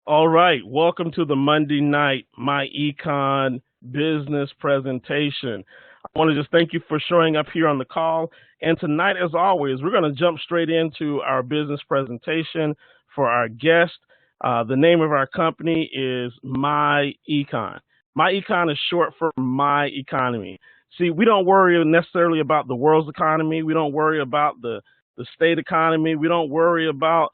All right, welcome to the Monday night myEcon business presentation. I want to just thank you for showing up here on the call. And tonight, as always, we're going to jump straight into our business presentation for our guest. The name of our company is myEcon. myEcon is short for My Economy. See, we don't worry necessarily about the world's economy. We don't worry about the state economy. We don't worry about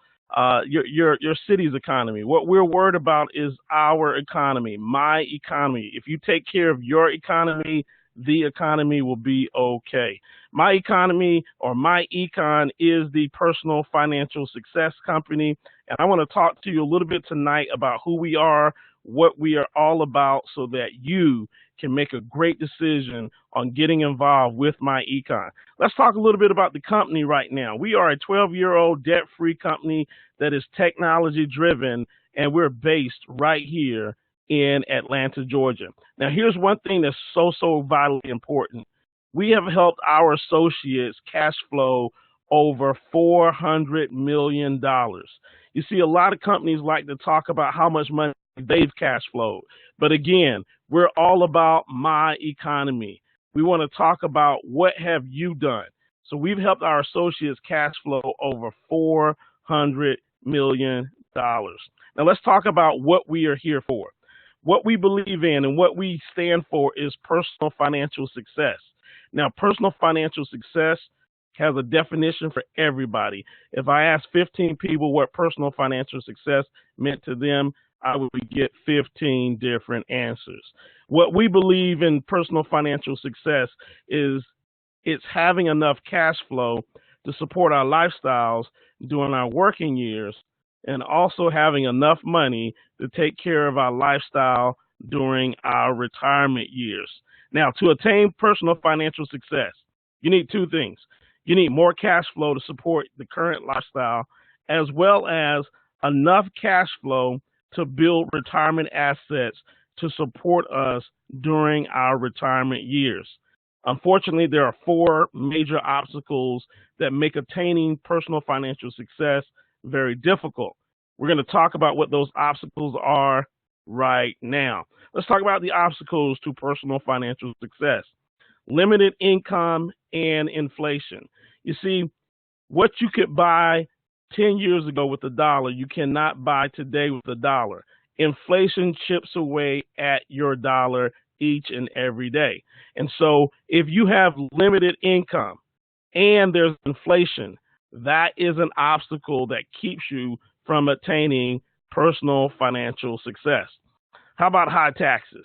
your city's economy. What we're worried about is our economy, my economy. If you take care of your economy, the economy will be okay. My Economy, or myEcon, is the personal financial success company, and I want to talk to you a little bit tonight about who we are, what we are all about, so that you can make a great decision on getting involved with myEcon. Let's talk a little bit about the company right now. We are a 12-year-old debt-free company that is technology-driven, and we're based right here in Atlanta, Georgia. Now, here's one thing that's so vitally important. We have helped our associates cash flow over $400 million. You see, a lot of companies like to talk about how much money they've cash flowed. But again, we're all about my economy. We want to talk about what have you done. So we've helped our associates cash flow over $400 million. Now let's talk about what we are here for. What we believe in and what we stand for is personal financial success. Now, personal financial success has a definition for everybody. If I ask 15 people what personal financial success meant to them, I would get 15 different answers. What we believe in personal financial success is it's having enough cash flow to support our lifestyles during our working years, and also having enough money to take care of our lifestyle during our retirement years. Now, to attain personal financial success, you need two things. You need more cash flow to support the current lifestyle, as well as enough cash flow to build retirement assets to support us during our retirement years. Unfortunately, there are four major obstacles that make attaining personal financial success very difficult. We're going to talk about what those obstacles are right now. Let's talk about the obstacles to personal financial success. Limited income and inflation. You see, what you could buy 10 years ago with $1, you cannot buy today with $1. Inflation chips away at your dollar each and every day. And so if you have limited income and there's inflation, that is an obstacle that keeps you from attaining personal financial success. How about high taxes?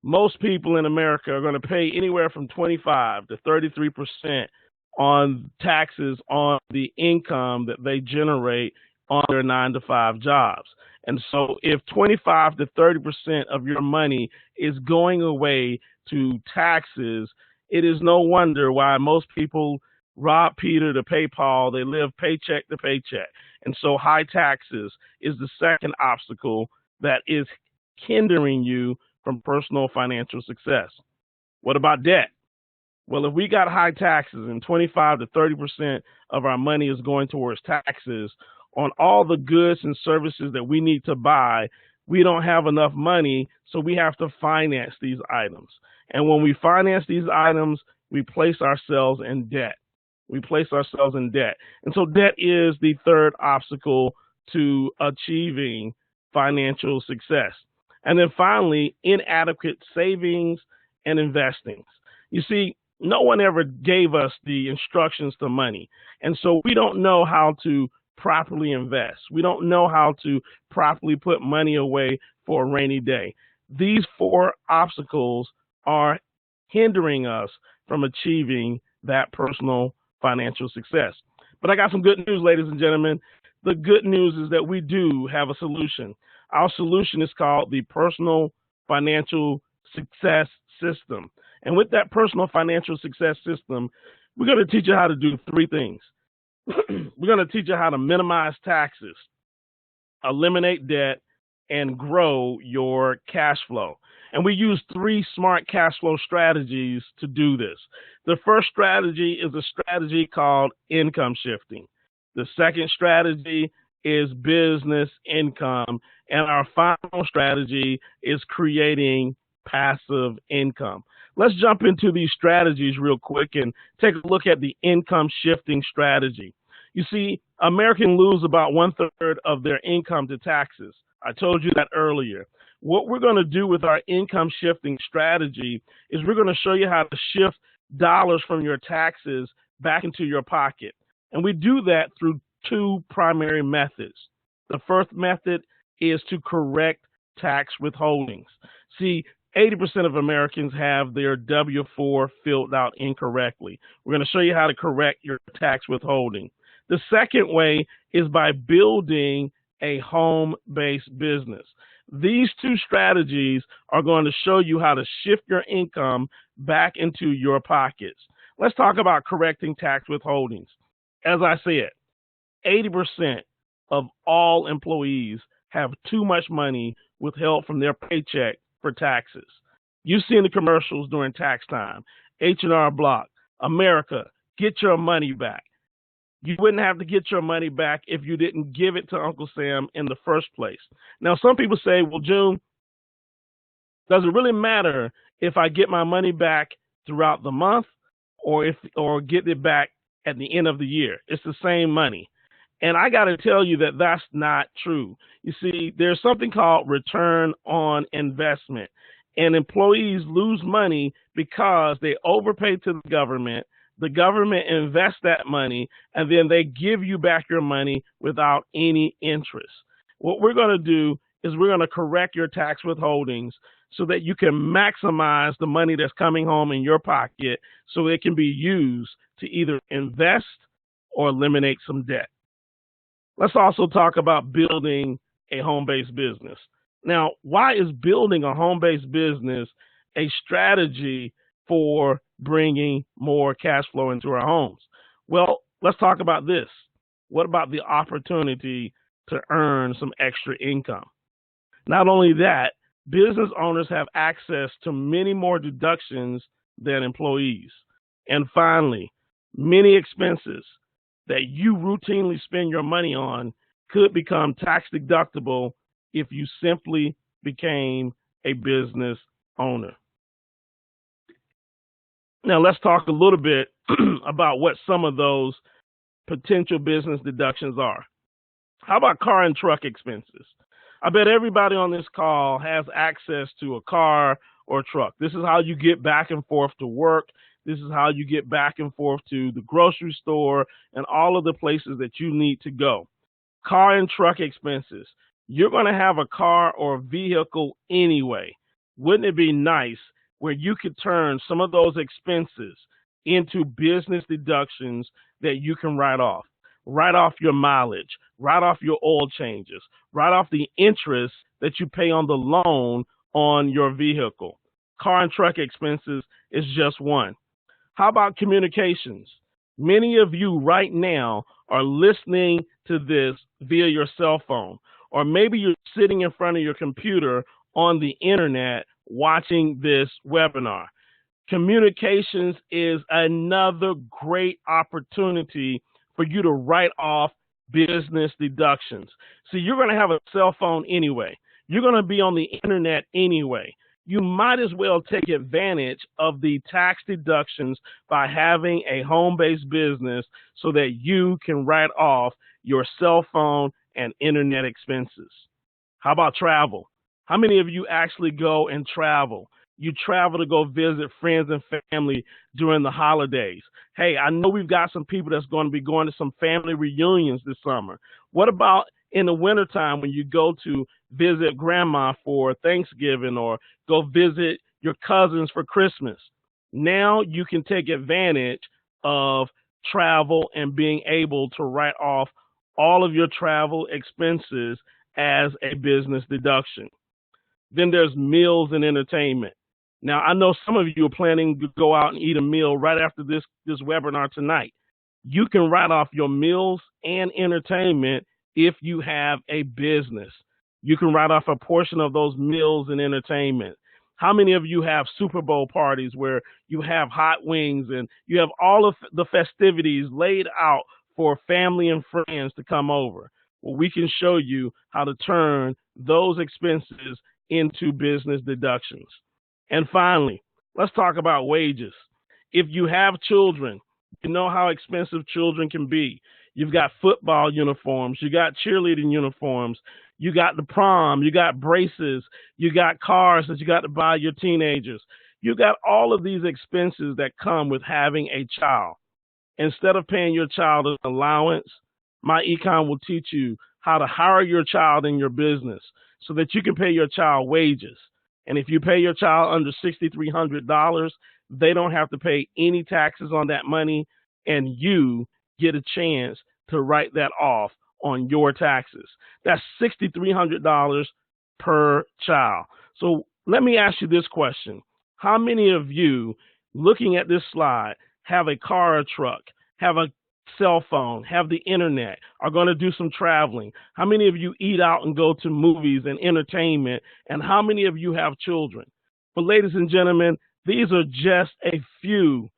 Most people in America are going to pay anywhere from 25 to 33% on taxes on the income that they generate on their 9-to-5 jobs. And so if 25 to 30% of your money is going away to taxes, it is no wonder why most people rob Peter to pay Paul. They live paycheck to paycheck. And so high taxes is the second obstacle that is hindering you from personal financial success. What about debt? Well, if we got high taxes and 25 to 30% of our money is going towards taxes on all the goods and services that we need to buy, we don't have enough money, so we have to finance these items. And when we finance these items, we place ourselves in debt. And so debt is the third obstacle to achieving financial success. And then finally, inadequate savings and investings. You see, no one ever gave us the instructions to money. And so we don't know how to properly invest. We don't know how to properly put money away for a rainy day. These four obstacles are hindering us from achieving that personal financial success. But I got some good news, ladies and gentlemen. The good news is that we do have a solution. Our solution is called the Personal Financial Success System. And with that Personal Financial Success System, we're going to teach you how to do three things. We're going to teach you how to minimize taxes, eliminate debt, and grow your cash flow. And we use three smart cash flow strategies to do this. The first strategy is a strategy called income shifting. The second strategy is business income. And our final strategy is creating passive income. Let's jump into these strategies real quick and take a look at the income shifting strategy. You see, Americans lose about 1/3 of their income to taxes. I told you that earlier. What we're going to do with our income shifting strategy is we're going to show you how to shift dollars from your taxes back into your pocket. And we do that through two primary methods. The first method is to correct tax withholdings. See, 80% of Americans have their W-4 filled out incorrectly. We're going to show you how to correct your tax withholding. The second way is by building a home-based business. These two strategies are going to show you how to shift your income back into your pockets. Let's talk about correcting tax withholdings. As I said, 80% of all employees have too much money withheld from their paycheck for taxes. You've seen the commercials during tax time. H&R Block, America, get your money back. You wouldn't have to get your money back if you didn't give it to Uncle Sam in the first place. Now, some people say, well, June, does it really matter if I get my money back throughout the month or get it back at the end of the year? It's the same money. And I got to tell you that that's not true. You see, there's something called return on investment. And employees lose money because they overpay to the government invests that money, and then they give you back your money without any interest. What we're going to do is we're going to correct your tax withholdings so that you can maximize the money that's coming home in your pocket so it can be used to either invest or eliminate some debt. Let's also talk about building a home-based business. Now, why is building a home-based business a strategy for bringing more cash flow into our homes? Well, let's talk about this. What about the opportunity to earn some extra income? Not only that, business owners have access to many more deductions than employees. And finally, many expenses that you routinely spend your money on could become tax deductible if you simply became a business owner. Now, let's talk a little bit about what some of those potential business deductions are. How about car and truck expenses? I bet everybody on this call has access to a car or truck. This is how you get back and forth to work. This is how you get back and forth to the grocery store and all of the places that you need to go. Car and truck expenses. You're going to have a car or a vehicle anyway. Wouldn't it be nice where you could turn some of those expenses into business deductions that you can write off? Write off your mileage, write off your oil changes, write off the interest that you pay on the loan on your vehicle. Car and truck expenses is just one. How about communications? Many of you right now are listening to this via your cell phone, or maybe you're sitting in front of your computer on the internet watching this webinar. Communications is another great opportunity for you to write off business deductions. See, you're going to have a cell phone anyway. You're going to be on the internet anyway. You might as well take advantage of the tax deductions by having a home-based business so that you can write off your cell phone and internet expenses. How about travel? How many of you actually go and travel? You travel to go visit friends and family during the holidays. Hey, I know we've got some people that's going to be going to some family reunions this summer. What about in the wintertime when you go to visit grandma for Thanksgiving or go visit your cousins for Christmas? Now you can take advantage of travel and being able to write off all of your travel expenses as a business deduction. Then there's meals and entertainment. Now, I know some of you are planning to go out and eat a meal right after this webinar tonight. You can write off your meals and entertainment if you have a business. You can write off a portion of those meals and entertainment. How many of you have Super Bowl parties where you have hot wings and you have all of the festivities laid out for family and friends to come over? where we can show you how to turn those expenses into business deductions. And finally, let's talk about wages. If you have children, you know how expensive children can be. You've got football uniforms, you got cheerleading uniforms, you got the prom, you got braces, you got cars that you got to buy your teenagers. You got all of these expenses that come with having a child. Instead of paying your child an allowance, myEcon will teach you how to hire your child in your business so that you can pay your child wages. And if you pay your child under $6,300, they don't have to pay any taxes on that money, and you get a chance to write that off on your taxes. That's $6,300 per child. So let me ask you this question. How many of you, looking at this slide, have a car or truck, have a cell phone, have the internet, are going to do some traveling? How many of you eat out and go to movies and entertainment? And how many of you have children? But ladies and gentlemen, these are just a few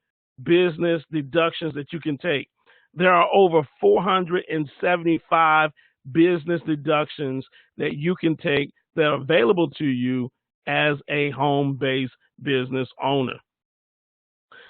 business deductions that you can take. There are over 475 business deductions that you can take that are available to you as a home-based business owner.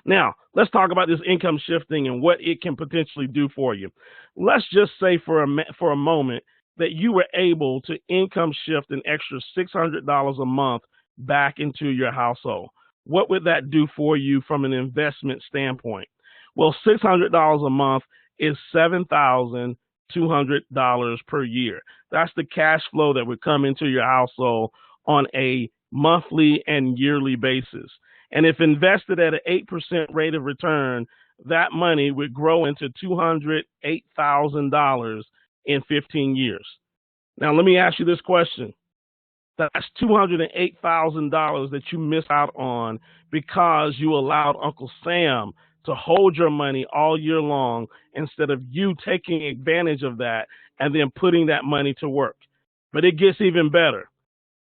Now, let's talk about this income shifting and what it can potentially do for you. Let's just say for a moment that you were able to income shift an extra $600 a month back into your household. What would that do for you from an investment standpoint? Well, $600 a month is $7,200 per year. That's the cash flow that would come into your household on a monthly and yearly basis. And if invested at an 8% rate of return, that money would grow into $208,000 in 15 years. Now, let me ask you this question. That's $208,000 that you miss out on because you allowed Uncle Sam to hold your money all year long instead of you taking advantage of that and then putting that money to work. But it gets even better.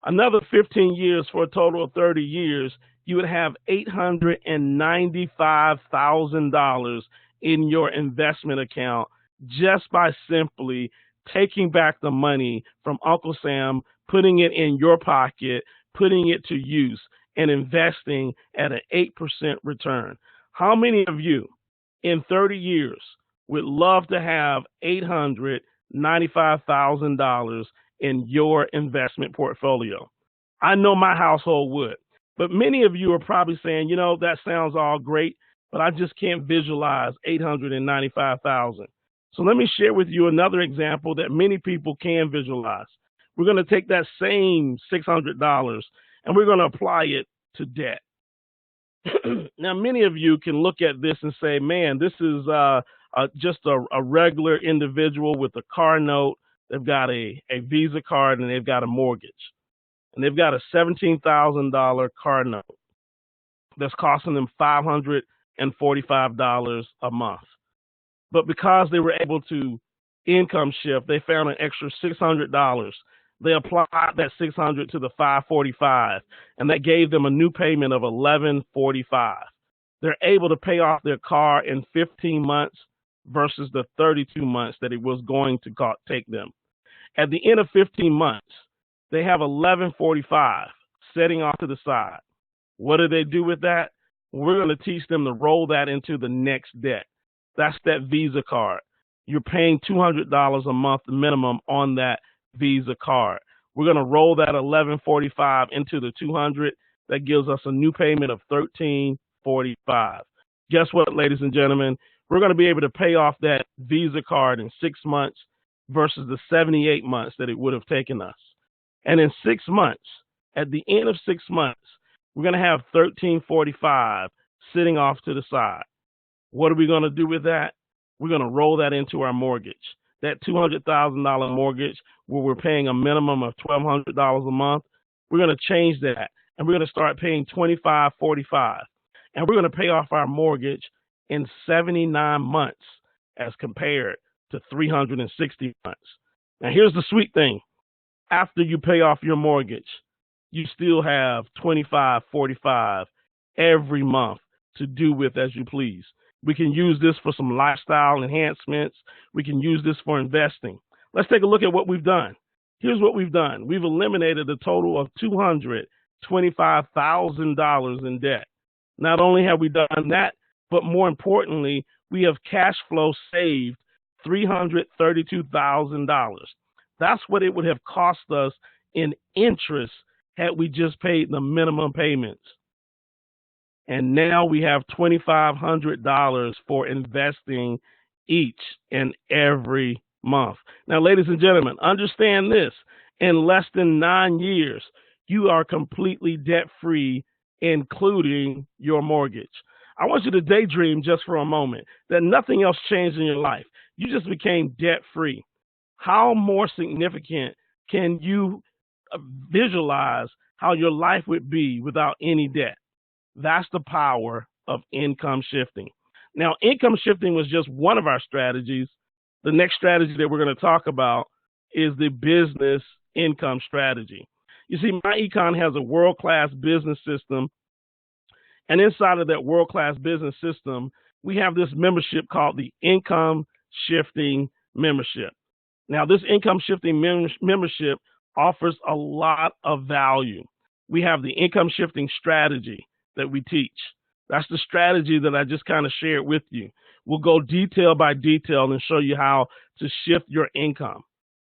Another 15 years for a total of 30 years, you would have $895,000 in your investment account just by simply taking back the money from Uncle Sam, putting it in your pocket, putting it to use, and investing at an 8% return. How many of you in 30 years would love to have $895,000 in your investment portfolio? I know my household would, but many of you are probably saying, you know, that sounds all great, but I just can't visualize $895,000. So let me share with you another example that many people can visualize. We're going to take that same $600 and we're going to apply it to debt. Now, many of you can look at this and say, man, this is just a regular individual with a car note. They've got a Visa card and they've got a mortgage. And they've got a $17,000 car note that's costing them $545 a month. But because they were able to income shift, they found an extra $600. They applied that $600 to the $545, and that gave them a new payment of $1,145. They're able to pay off their car in 15 months versus the 32 months that it was going to take them. At the end of 15 months, they have $1,145 setting off to the side. What do they do with that? We're going to teach them to roll that into the next debt. That's that Visa card. You're paying $200 a month minimum on that Visa card. We're going to roll that $1,145 into the $200. That gives us a new payment of $1,345. Guess what, ladies and gentlemen? We're going to be able to pay off that Visa card in 6 months versus the 78 months that it would have taken us. And in 6 months, at the end of 6 months, we're going to have $1,345 sitting off to the side. What are we going to do with that? We're going to roll that into our mortgage. That $200,000 mortgage where we're paying a minimum of $1,200 a month, we're going to change that. And we're going to start paying $2,545. And we're going to pay off our mortgage in 79 months as compared to 360 months. Now, here's the sweet thing. After you pay off your mortgage, you still have $2,545 every month to do with as you please. We can use this for some lifestyle enhancements. We can use this for investing. Let's take a look at what we've done. Here's what we've done. We've eliminated a total of $225,000 in debt. Not only have we done that, but more importantly, we have cash flow saved $332,000. That's what it would have cost us in interest had we just paid the minimum payments. And now we have $2,500 for investing each and every month. Now, ladies and gentlemen, understand this. In less than 9 years, you are completely debt-free, including your mortgage. I want you to daydream just for a moment that nothing else changed in your life. You just became debt-free. How more significant can you visualize how your life would be without any debt? That's the power of income shifting. Now, income shifting was just one of our strategies. The next strategy that we're going to talk about is the business income strategy. You see, myEcon has a world-class business system. And inside of that world-class business system, we have this membership called the Income Shifting Membership. Now, this Income Shifting membership offers a lot of value. We have the income shifting strategy that we teach. That's the strategy that I just kind of shared with you. We'll go detail by detail and show you how to shift your income.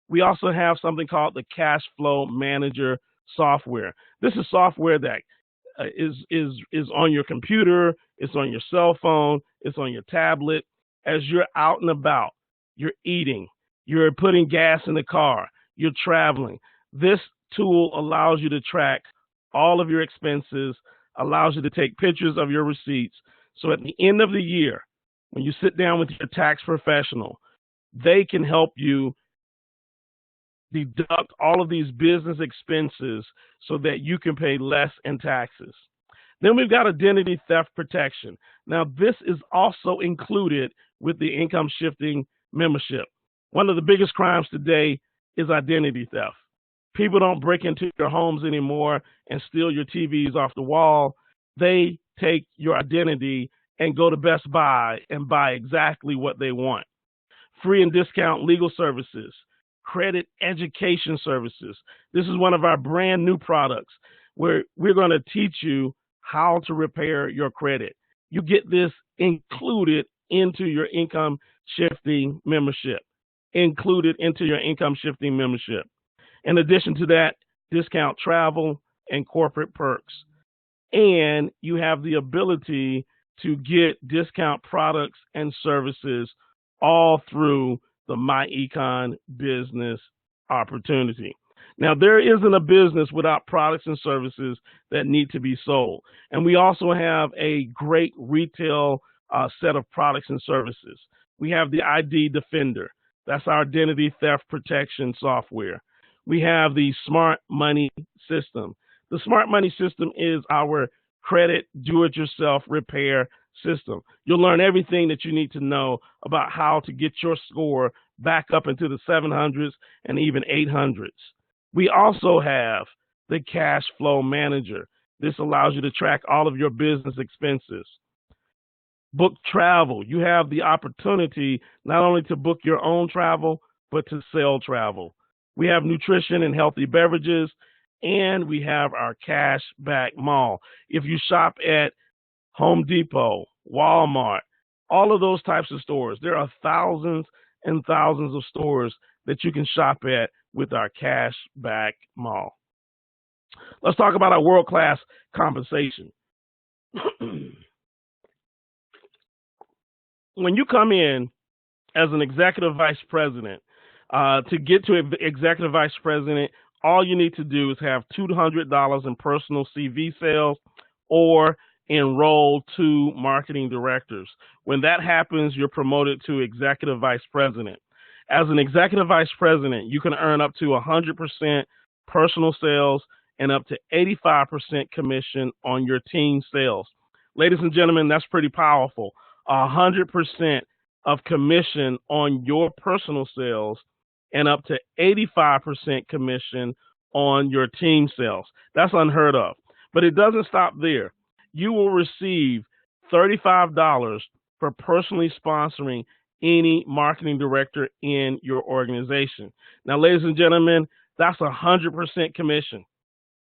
We also have something called the Cash Flow Manager software. This is software that is on your computer, it's on your cell phone, it's on your tablet. As you're out and about, you're eating, you're putting gas in the car, you're traveling. This tool allows you to track all of your expenses, allows you to take pictures of your receipts. So at the end of the year, when you sit down with your tax professional, they can help you deduct all of these business expenses so that you can pay less in taxes. Then we've got identity theft protection. Now, this is also included with the income shifting membership. One of the biggest crimes today is identity theft. People don't break into your homes anymore and steal your TVs off the wall. They take your identity and go to Best Buy and buy exactly what they want. Free and discount legal services, credit education services. This is one of our brand new products where we're going to teach you how to repair your credit. You get this included into your income shifting membership. Included into your income shifting membership. In addition to that, discount travel and corporate perks. And you have the ability to get discount products and services all through the myEcon business opportunity. Now, there isn't a business without products and services that need to be sold. And we also have a great retail set of products and services. We have the ID Defender. That's our identity theft protection software. We have the Smart Money System. The Smart Money System is our credit do-it-yourself repair system. You'll learn everything that you need to know about how to get your score back up into the 700s and even 800s. We also have the Cash Flow Manager. This allows you to track all of your business expenses. Book travel. You have the opportunity not only to book your own travel, but to sell travel. We have nutrition and healthy beverages, and we have our cash back mall. If you shop at Home Depot, Walmart, all of those types of stores, there are thousands and thousands of stores that you can shop at with our cash back mall. Let's talk about our world-class compensation. When you come in as an executive vice president, to get to executive vice president, all you need to do is have $200 in personal CV sales or enroll 2 marketing directors. When that happens, you're promoted to executive vice president. As an executive vice president, you can earn up to 100% personal sales and up to 85% commission on your team sales. Ladies and gentlemen, that's pretty powerful. 100% of commission on your personal sales and up to 85% commission on your team sales. That's unheard of. But it doesn't stop there. You will receive $35 for personally sponsoring any marketing director in your organization. Now, ladies and gentlemen, that's 100% commission.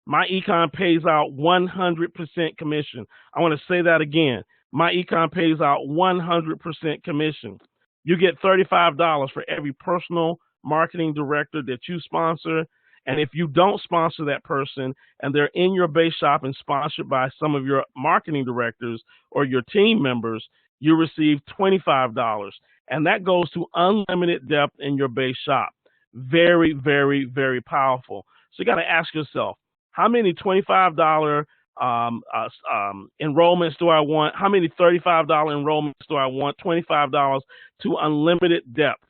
myEcon pays out 100% commission. I want to say that again. myEcon pays out 100% commission. You get $35 for every personal marketing director that you sponsor. And if you don't sponsor that person and they're in your base shop and sponsored by some of your marketing directors or your team members, you receive $25. And that goes to unlimited depth in your base shop. Very, very, very powerful. So you got to ask yourself, how many $25 enrollments do I want? How many $35 enrollments do I want? $25 to unlimited depth.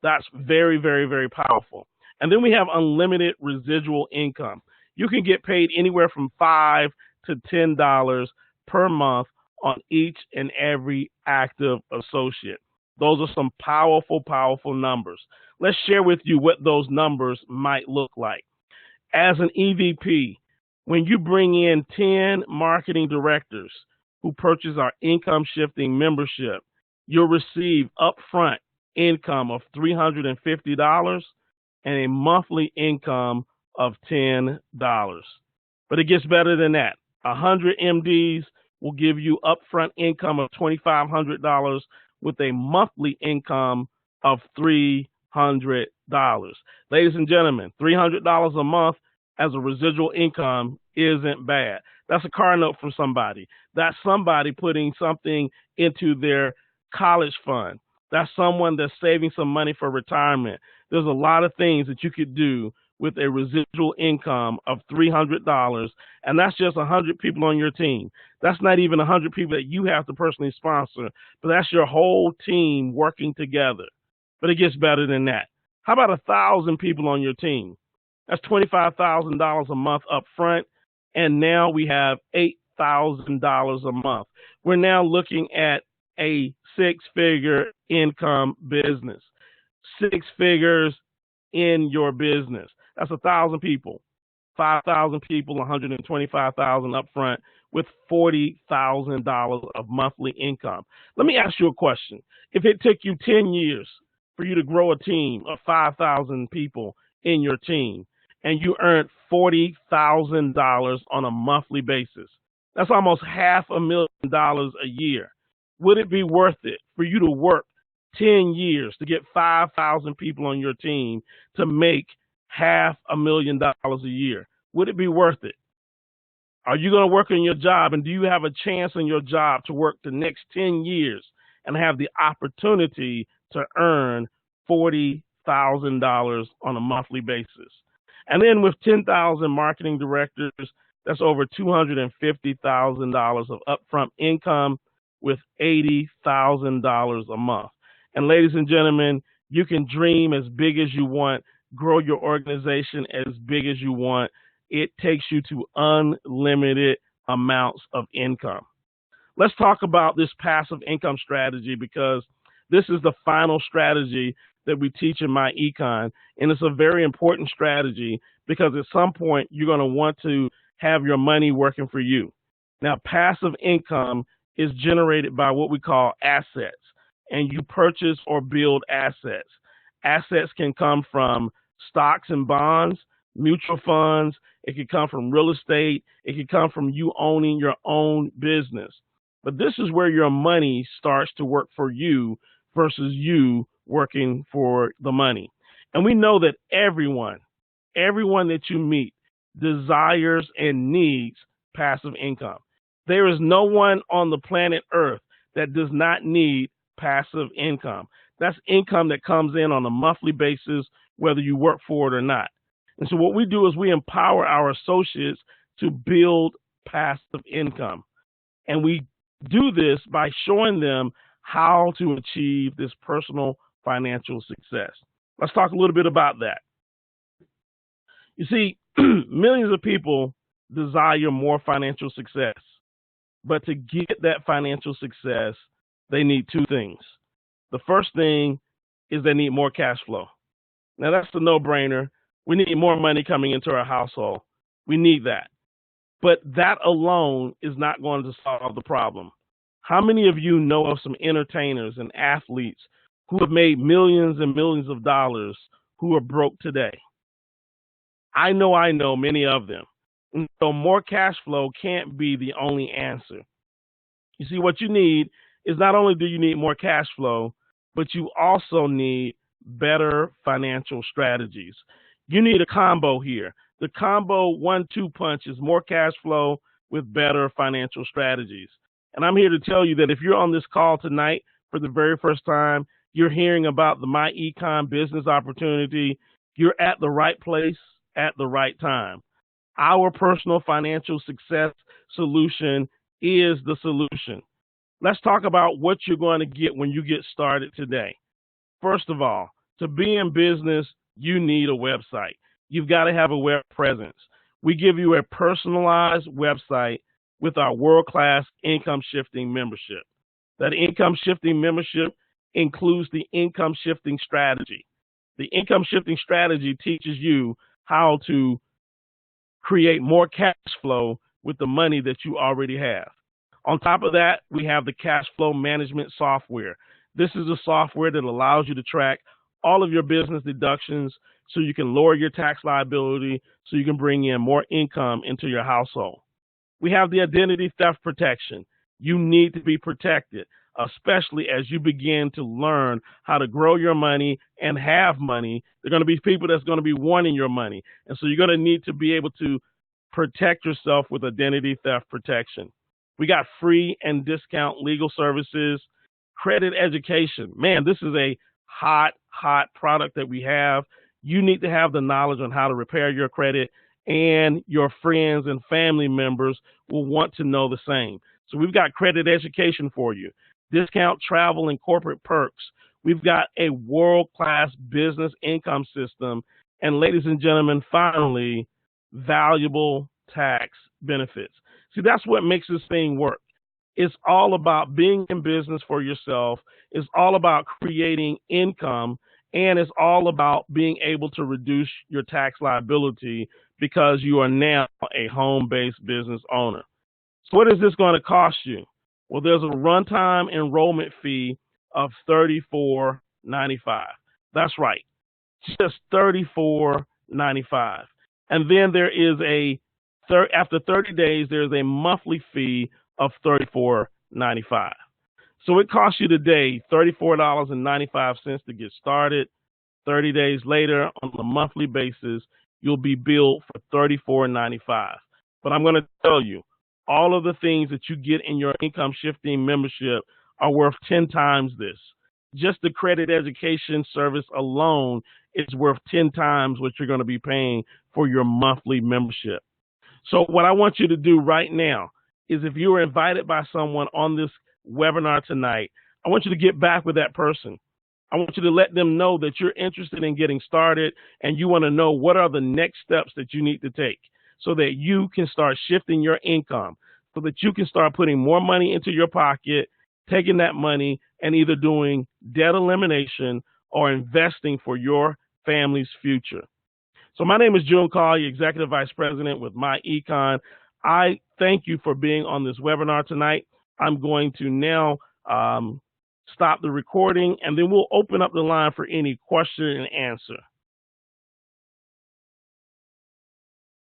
That's very, very, very powerful. And then we have unlimited residual income. You can get paid anywhere from $5 to $10 per month on each and every active associate. Those are some powerful, powerful numbers. Let's share with you what those numbers might look like. As an EVP, when you bring in 10 marketing directors who purchase our income shifting membership, you'll receive upfront income of $350 and a monthly income of $10. But it gets better than that. 100 MDs will give you upfront income of $2,500 with a monthly income of $300. Ladies and gentlemen, $300 a month as a residual income isn't bad. That's a car note from somebody. That's somebody putting something into their college fund. That's someone that's saving some money for retirement. There's a lot of things that you could do with a residual income of $300, and that's just 100 people on your team. That's not even 100 people that you have to personally sponsor, but that's your whole team working together. But it gets better than that. How about 1,000 people on your team? That's $25,000 a month up front, and now we have $8,000 a month. We're now looking at a six-figure income business. 6 figures in your business. That's 1,000 people. 5,000 people, 125,000 up front with $40,000 of monthly income. Let me ask you a question. If it took you 10 years for you to grow a team of 5,000 people in your team, and you earned $40,000 on a monthly basis, that's almost $500,000 a year. Would it be worth it for you to work 10 years to get 5,000 people on your team to make $500,000 a year? Would it be worth it? Are you going to work on your job, and do you have a chance in your job to work the next 10 years and have the opportunity to earn $40,000 on a monthly basis? And then with 10,000 marketing directors, that's over $250,000 of upfront income with $80,000 a month. And ladies and gentlemen, you can dream as big as you want, grow your organization as big as you want. It takes you to unlimited amounts of income. Let's talk about this passive income strategy, because this is the final strategy that we teach in myEcon, and it's a very important strategy because at some point you're going to want to have your money working for you. Now, passive income is generated by what we call assets, and you purchase or build assets. Assets can come from stocks and bonds, mutual funds. It can come from real estate. It can come from you owning your own business. But this is where your money starts to work for you versus you working for the money. And we know that everyone that you meet desires and needs passive income. There is no one on the planet Earth that does not need passive income. That's income that comes in on a monthly basis, whether you work for it or not. And so what we do is we empower our associates to build passive income. And we do this by showing them how to achieve this personal financial success. Let's talk a little bit about that. You see, millions of people desire more financial success. But to get that financial success, they need two things. The first thing is they need more cash flow. Now, that's the no-brainer. We need more money coming into our household. We need that. But that alone is not going to solve the problem. How many of you know of some entertainers and athletes who have made millions and millions of dollars who are broke today. I know many of them. And so more cash flow can't be the only answer. You see, what you need is not only do you need more cash flow, but you also need better financial strategies. You need a combo here. The combo 1-2 punch is more cash flow with better financial strategies. And I'm here to tell you that if you're on this call tonight for the very first time, you're hearing about the myEcon business opportunity, you're at the right place at the right time. Our personal financial success solution is the solution. Let's talk about what you're going to get when you get started today. First of all, to be in business, you need a website. You've got to have a web presence. We give you a personalized website with our world-class income shifting membership. That income shifting membership includes the income shifting strategy. The income shifting strategy teaches you how to create more cash flow with the money that you already have. On top of that, we have the cash flow management software. This is a software that allows you to track all of your business deductions so you can lower your tax liability, so you can bring in more income into your household. We have the identity theft protection. You need to be protected, especially as you begin to learn how to grow your money and have money. There are going to be people that's going to be wanting your money. And so you're going to need to be able to protect yourself with identity theft protection. We got free and discount legal services, credit education. Man, this is a hot product that we have. You need to have the knowledge on how to repair your credit, and your friends and family members will want to know the same. So we've got credit education for you, discount travel and corporate perks. We've got a world-class business income system. And ladies and gentlemen, finally, valuable tax benefits. See, that's what makes this thing work. It's all about being in business for yourself. It's all about creating income, and it's all about being able to reduce your tax liability because you are now a home-based business owner. So what is this going to cost you? Well, there's a runtime enrollment fee of $34.95. That's right, just $34.95. And then there is after 30 days, there's a monthly fee of $34.95. So it costs you today $34.95 to get started. 30 days later, on a monthly basis, you'll be billed for $34.95. But I'm going to tell you, all of the things that you get in your income shifting membership are worth 10 times this. Just the credit education service alone is worth 10 times what you're going to be paying for your monthly membership. So what I want you to do right now is, if you were invited by someone on this webinar tonight, I want you to get back with that person. I want you to let them know that you're interested in getting started and you want to know what are the next steps that you need to take so that you can start shifting your income, so that you can start putting more money into your pocket, taking that money and either doing debt elimination or investing for your family's future. So my name is June Collier, Executive Vice President with myEcon. I thank you for being on this webinar tonight. I'm going to now stop the recording, and then we'll open up the line for any question and answer.